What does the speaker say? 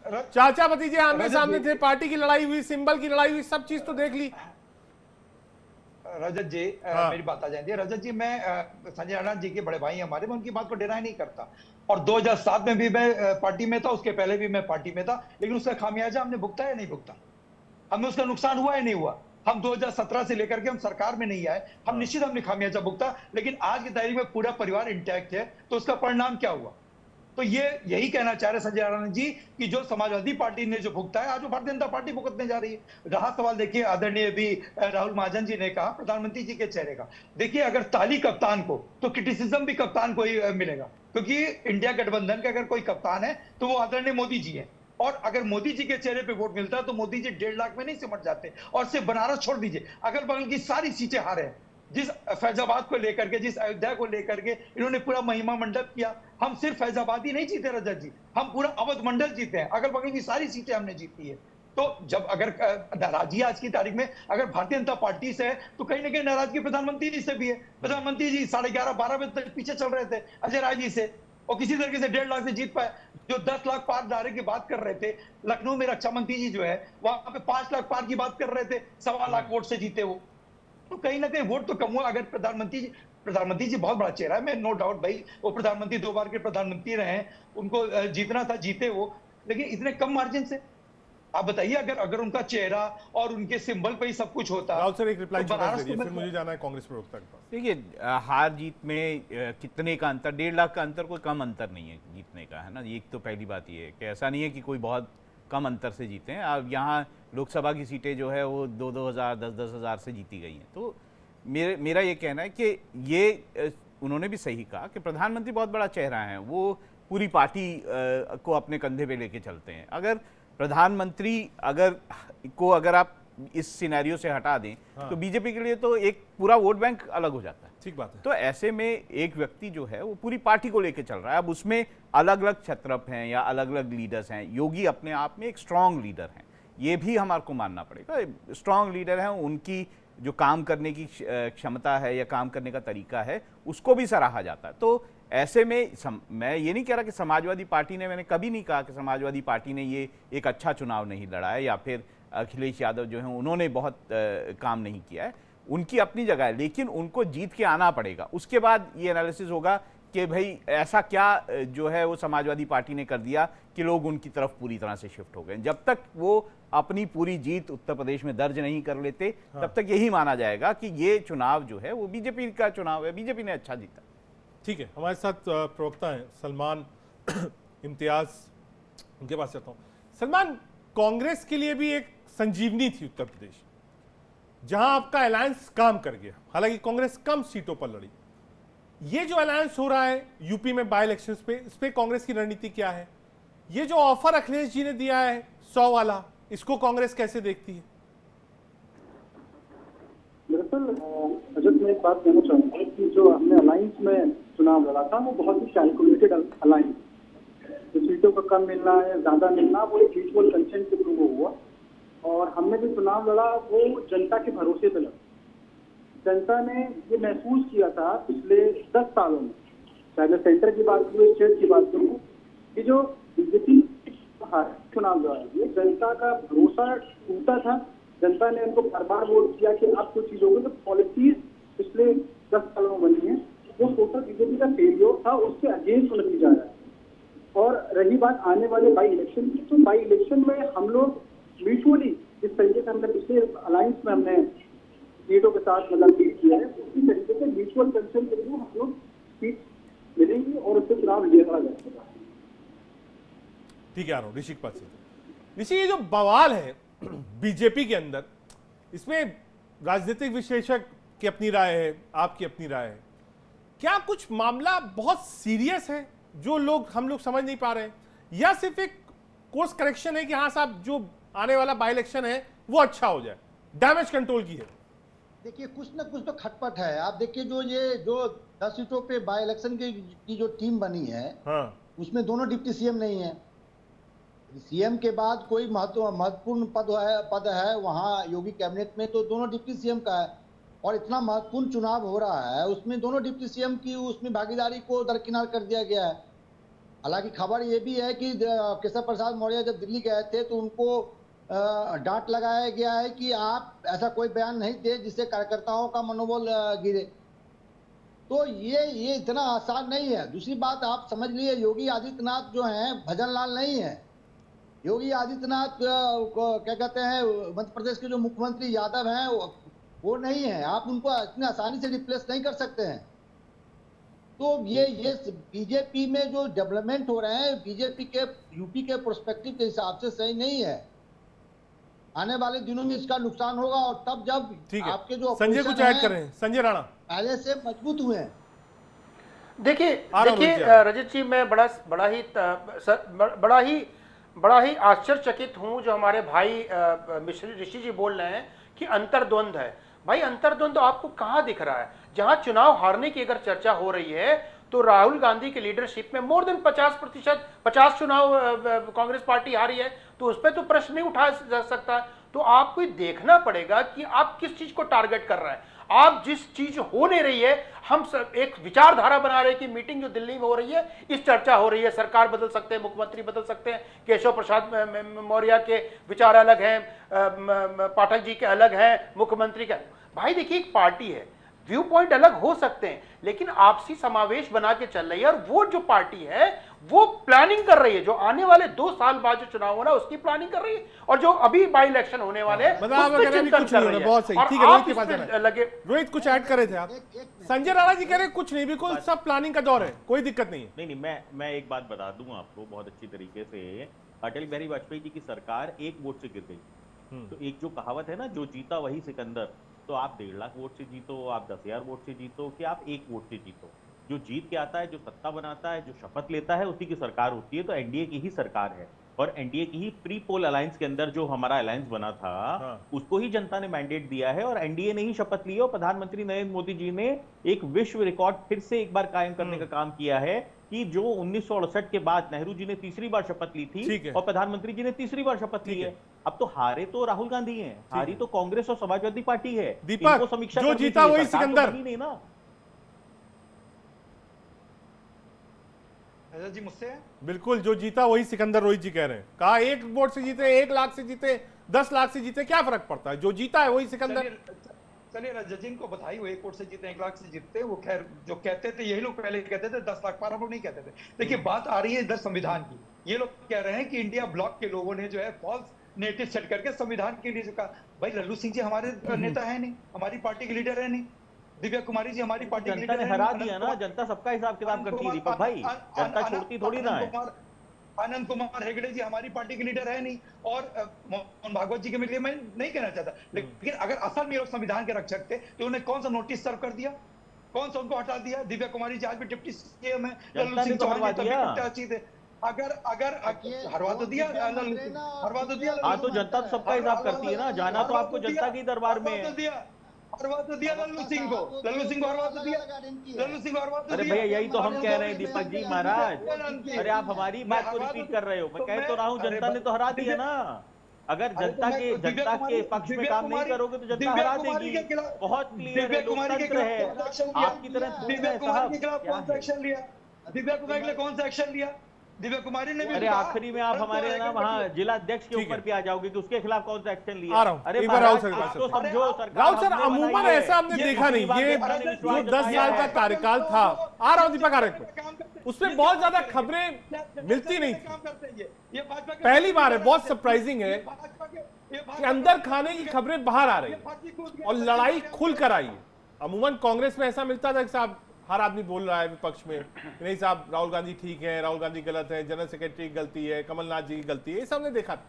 चाचा भतीजे आमने सामने थे, पार्टी की लड़ाई हुई, सिंबल की लड़ाई हुई, सब चीज तो देख ली। रजत जी, हाँ। मेरी बात आ जाती है। रजत जी, मैं संजय राणा जी के बड़े भाई हमारे, मैं उनकी बात को डिनाई नहीं करता। और 2007 में भी मैं पार्टी में था, उसके पहले भी मैं पार्टी में था, लेकिन उसका खामियाजा हमने भुगता या नहीं भुगता? हमें उसका नुकसान हुआ या नहीं हुआ? हम 2017 से लेकर के हम सरकार में नहीं आए, हम हाँ। निश्चित हमने खामियाजा भुगता, लेकिन आज की तारीख में पूरा परिवार इंटैक्ट है, तो उसका परिणाम क्या हुआ? तो ये यही कहना चाह रहे संजय राणा जी कि जो समाजवादी पार्टी ने जो भुगता है, आज वो भारतीय जनता पार्टी भुगतने जा रही है। रहा सवाल, देखिए आदरणीय भी राहुल महाजन जी ने कहा प्रधानमंत्री जी के चेहरे का, देखिए अगर ताली कप्तान को, तो क्रिटिसिज्म भी कप्तान को ही मिलेगा, क्योंकि इंडिया गठबंधन का अगर कोई कप्तान है तो वो आदरणीय मोदी जी है। और अगर मोदी जी के चेहरे पे वोट मिलता है तो मोदी जी 1.5 लाख में नहीं सिमट जाते। और सिर्फ बनारस छोड़ दीजिए, अगल बगल की सारी सीटें हारे हैं। जिस फैजाबाद को लेकर के, जिस अयोध्या को लेकर के इन्होंने पूरा महिमा मंडप किया, हम सिर्फ फैजाबाद ही नहीं जीते रजत जी, हम पूरा अवध मंडल जीते हैं, अगल बगल की सारी सीटें हमने जीती है। तो जब अगर नाराजगी आज की तारीख में अगर भारतीय जनता पार्टी से है, तो कहीं ना कहीं नाराजगी प्रधानमंत्री जी से भी है। प्रधानमंत्री जी 11:30-12 बजे तक पीछे चल रहे थे अजय राय जी से, और किसी तरीके से 1.5 लाख से जीत पाए। जो 10 लाख पार दायरे की बात कर रहे थे, लखनऊ में रक्षा मंत्री जी जो है वहां पे 5 लाख पार की बात कर रहे थे, 1.25 लाख वोट से जीते वो। तो कहीं ना कहीं वोट तो कम हुआ। अगर प्रधानमंत्री जी बहुत बड़ा चेहरा है, मैं नो डाउट भाई, वो प्रधानमंत्री 2 बार के प्रधानमंत्री रहे हैं, उनको जीतना था, जीते वो, लेकिन इतने कम मार्जिन से। आप बताइए, अगर अगर उनका चेहरा और उनके सिंबल पे ही सब कुछ होता। राहुल सर एक रिप्लाई तो छोटा सा बनारस दीजिए, को फिर मुझे जाना है कांग्रेस प्रवक्ता के पास। देखिए, हार जीत में कितने का अंतर, 1.5 लाख का अंतर कोई कम अंतर नहीं है जीतने का, है ना। एक तो पहली बात ये है कि ऐसा नहीं है कि कोई बहुत कम अंतर से जीते हैं। अब यहाँ लोकसभा की सीटें जो है वो 2-2 हज़ार 10-10 हज़ार से जीती गई हैं। तो मेरा ये कहना है कि ये उन्होंने भी सही कहा कि प्रधानमंत्री बहुत बड़ा चेहरा है, वो पूरी पार्टी को अपने कंधे पे लेके चलते हैं। अगर प्रधानमंत्री अगर आप इस सिनेरियो से हटा दें, हाँ। तो बीजेपी के लिए तो एक पूरा वोट बैंक अलग हो जाता है। ठीक बात है। तो ऐसे में एक व्यक्ति जो है वो पूरी पार्टी को लेकर चल रहा है। अब उसमें अलग अलग छत्रप हैं या अलग अलग लीडर्स हैं। योगी अपने आप में एक स्ट्रांग लीडर हैं, ये भी हमारे को मानना पड़ेगा। स्ट्रांग लीडर हैं, उनकी जो काम करने की क्षमता है या काम करने का तरीका है उसको भी सराहा जाता है। तो ऐसे में मैं ये नहीं कह रहा कि समाजवादी पार्टी ने, मैंने कभी नहीं कहा कि समाजवादी पार्टी ने ये एक अच्छा चुनाव नहीं लड़ा है या फिर अखिलेश यादव जो हैं उन्होंने बहुत काम नहीं किया है। उनकी अपनी जगह है, लेकिन उनको जीत के आना पड़ेगा। उसके बाद ये एनालिसिस होगा कि भाई ऐसा क्या जो है वो समाजवादी पार्टी ने कर दिया कि लोग उनकी तरफ पूरी तरह से शिफ्ट हो गए। जब तक वो अपनी पूरी जीत उत्तर प्रदेश में दर्ज नहीं कर लेते, तब तक यही माना जाएगा कि ये चुनाव जो है वो बीजेपी का चुनाव है, बीजेपी ने अच्छा जीता। ठीक है, हमारे साथ प्रवक्ता हैं सलमान इम्तियाज, उनके पास जाता हूँ। सलमान, कांग्रेस के लिए भी एक संजीवनी थी उत्तर प्रदेश, जहां आपका अलायंस काम कर गया। हालांकि कांग्रेस कम सीटों पर लड़ी। ये जो अलायंस हो रहा है यूपी में बाय इलेक्शंस पे, इस पे कांग्रेस की रणनीति क्या है? ये जो ऑफर अखिलेश जी ने दिया है 100 वाला, इसको कांग्रेस कैसे देखती है? दरअसल रजत, मैं एक बात कहना चाहूंगा कि जो हमने अलायंस में चुनाव लड़ा था वो बहुत ही कैलकुलेटेड अलायंस। जो सीटों का कम मिलना है, ज्यादा मिलना, वो एक म्यूचुअल कंसेंट के थ्रू हुआ। और हमने जो चुनाव लड़ा वो जनता के भरोसे पे लड़ा। जनता ने ये महसूस किया था पिछले 10 सालों में, चाहे मैं सेंटर की बात करूँ, स्टेट की बात करूँ, कि जो बीजेपी चुनाव लड़ा ये जनता का भरोसा टूटा था। जनता ने उनको बार बार वोट किया कि अब कुछ चीजों को जो पॉलिसीज पिछले 10 सालों में बनी है वो टोटल बीजेपी का फेलियर था, उसके अगेंस्ट नतीजा आया। और रही बात आने वाले बाई इलेक्शन की, तो बाई इलेक्शन में हम लोग म्यूचुअली जिस तरीके से हमने पिछले अलायंस में हमने सीटों के साथ मतलब लीड किया है, उसी तरीके से म्यूचुअल कंसेंट के थ्रू हम लोग सीट मिलेंगी और उससे चुनाव लड़ा जाएगा। ठीक है, आ रहा हूँ ऋषि के पास से। ऋषि, ये जो बवाल है बीजेपी के अंदर, इसमें राजनीतिक विश्लेषक की अपनी राय है, आपकी अपनी राय है। क्या कुछ मामला बहुत सीरियस है जो हम लोग समझ नहीं पा रहे हैं, या सिर्फ एक कोर्स करेक्शन है कि हाँ साहब जो आने वाला बाई इलेक्शन है वो अच्छा हो जाए, डैमेज कंट्रोल की है? देखिए, कुछ ना कुछ तो खटपट है। आप देखिए, जो 10 सीटों पे बाई इलेक्शन की जो टीम बनी है, हाँ। उसमें दोनों डिप्टी सीएम नहीं है। सीएम के बाद कोई महत्वपूर्ण पद है वहाँ योगी कैबिनेट में, तो दोनों डिप्टी सीएम का है। और इतना महत्वपूर्ण चुनाव हो रहा है, उसमें दोनों डिप्टी सीएम की उसमें भागीदारी को दरकिनार कर दिया गया है। हालांकि खबर ये भी है कि केशव प्रसाद मौर्य जब दिल्ली गए थे तो उनको डांट लगाया गया है कि आप ऐसा कोई बयान नहीं दे जिससे कार्यकर्ताओं का मनोबल गिरे। तो ये इतना आसान नहीं है। दूसरी बात आप समझ लिए, योगी आदित्यनाथ जो हैं भजन लाल नहीं है। योगी आदित्यनाथ क्या कहते हैं, मध्य प्रदेश के जो मुख्यमंत्री यादव हैं वो नहीं है। आप उनको इतनी आसानी से रिप्लेस नहीं कर सकते हैं। तो ये बीजेपी में जो डेवलपमेंट हो रहे हैं बीजेपी के यूपी के प्रोस्पेक्टिव के हिसाब से सही नहीं है। आने वाले दिनों में इसका नुकसान होगा और तब जब आपके जो संजय कुछ ऐड करें, संजय राणा पहले से मजबूत हुए हैं। देखिए रजत जी, मैं बड़ा ही आश्चर्यचकित हूं जो हमारे भाई ऋषि जी बोल रहे हैं कि अंतर्द्वंद है। भाई अंतर्द्वंद आपको कहां दिख रहा है? जहां चुनाव हारने की अगर चर्चा हो रही है तो राहुल गांधी की लीडरशिप में मोर देन 50% चुनाव कांग्रेस पार्टी हारी है, तो उस पर तो प्रश्न नहीं उठाया जा सकता। तो आपको देखना पड़ेगा कि आप किस चीज को टारगेट कर रहे हैं। आप जिस चीज हो नहीं रही है, हम सब एक विचारधारा बना रहे हैं कि मीटिंग जो दिल्ली में हो रही है इस चर्चा हो रही है, सरकार बदल सकते हैं, मुख्यमंत्री बदल सकते हैं, केशव प्रसाद मौर्य के विचार अलग हैं, पाठक जी के अलग हैं, मुख्यमंत्री का। भाई देखिए, एक पार्टी है, व्यू पॉइंट अलग हो सकते हैं, लेकिन आपसी समावेश बना के चल रही है। और वो जो पार्टी है वो प्लानिंग कर रही है, जो आने वाले 2 साल बाद जो चुनाव होना उसकी प्लानिंग कर रही है, और जो अभी बाई इलेक्शन होने वाले हैं बहुत सही। ठीक है, रोहित के पास लगे। रोहित कुछ ऐड करे थे आप? संजय राणा जी कह रहे कुछ नहीं, बिल्कुल सब प्लानिंग का दौर है, कोई दिक्कत नहीं है। नहीं, मैं एक बात बता दूं आपको बहुत अच्छी तरीके से। अटल बिहारी वाजपेयी जी की सरकार 1 वोट से गिर गई। तो एक जो कहावत है ना, जो जीता वही सिकंदर, तो आप 1.5 लाख वोट से जीतो, आप 10,000 वोट से जीतो, कि आप 1 वोट से जीतो, जो जीत के आता है, जो सत्ता बनाता है, जो शपथ लेता है, उसी की सरकार होती है। तो एनडीए की ही सरकार है, और एनडीए की ही प्री पोल अलायंस के अंदर जो हमारा अलायंस बना था उसको ही जनता ने मैंडेट दिया है, और एनडीए ने ही शपथ ली है। और प्रधानमंत्री नरेंद्र मोदी जी ने एक विश्व रिकॉर्ड फिर से एक बार कायम करने का काम किया है कि जो 1968 के बाद नेहरू जी ने तीसरी बार शपथ ली थी और प्रधानमंत्री जी ने तीसरी बार शपथ ली है। अब तो हारे तो राहुल गांधी हैं, हारी तो कांग्रेस और समाजवादी पार्टी है। दीपक, जो जीता वही सिकंदर नहीं ना। जी मुझसे बिल्कुल, जो जीता वही सिकंदर, रोहित जी कह रहे हैं। कहा 1 वोट से जीते, 1 लाख से जीते, 10 लाख से जीते, क्या फर्क पड़ता है? जो जीता है वही सिकंदर। चलिए रजत जी को बधाई हो, 1 वोट से जीते, 1 लाख से जीतते। वो खैर जो कहते थे यही लोग पहले कहते थे 10 लाख पार, हम लोग नहीं कहते थे। देखिए बात आ रही है इधर संविधान की। ये लोग कह रहे हैं कि इंडिया ब्लॉक के लोगों ने जो है फॉल्स नेटिव सेट करके संविधान के लिए जो कहा। भाई लल्लू सिंह जी हमारे नेता है नहीं, हमारी पार्टी के लीडर है नहीं। दिव्या कुमारी जी हमारी पार्टी जनता ने हरा दिया ना, जनता सबका हिसाब किताब करती है दीपक भाई, जनता छोड़ती थोड़ी ना है। आनंद कुमार हेगड़े जी हमारी पार्टी के लीडर है नहीं, और मोहन भागवत जी के लिए मैं नहीं कहना चाहता, लेकिन अगर असल में लोग संविधान के रक्षक थे तो उन्हें कौन सा नोटिस सर्व कर दिया, कौन सा उनको हटा दिया? दिव्या कुमारी जी आज भी डिप्टी सीएम है, लल्लू सिंह चौहान थे। अगर हरवा तो दिया, हरवा तो दिया। हाँ, तो जनता तो सबका हिसाब करती है ना, जाना तो आपको जनता के दरबार में है। हरवा तो दिया लल्लू सिंह को, लल्लू सिंह को हरवा तो दिया, लल्लू सिंह को हरवा तो दिया। अरे भैया यही तो हम कह रहे हैं दीपक जी महाराज। अरे आप हमारी बात को रिपीट कर रहे हो। मैं कह तो रहा हूँ जनता ने तो हरा दिया ना। अगर जनता के पक्ष में काम नहीं करोगे तो जनता हरा देगी। बहुत क्लियर है, लोकतंत्र है। आपकी तरह दिव्या कुमारी के खिलाफ कौन सा एक्शन लिया? दिव्या कुमारी के लिए कौन सा एक्शन लिया? दिव्या कुमारी ने भी। अरे आखिरी में आप हमारे ना वहाँ जिला अध्यक्ष के ऊपर भी आ जाओगे कि उसके खिलाफ कौन सा एक्शन लिया। अरे राहुल सर, राहुल सर अमूमन ऐसा हमने देखा नहीं। ये जो 10 साल का कार्यकाल था, आ रहा हूँ दीपक, आ रहे उसमें बहुत ज्यादा खबरें मिलती नहीं थी। पहली बार है, बहुत सरप्राइजिंग है कि अंदर खाने की खबरें बाहर आ रही है और लड़ाई खुल कर आई है। अमूमन कांग्रेस में ऐसा मिलता था कि साहब हर आदमी बोल रहा है विपक्ष में, नहीं साहब राहुल गांधी ठीक है, राहुल गांधी गलत है, जनरल सेक्रेटरी की गलती है, कमलनाथ जी की गलती है, ये सब हमने देखा था।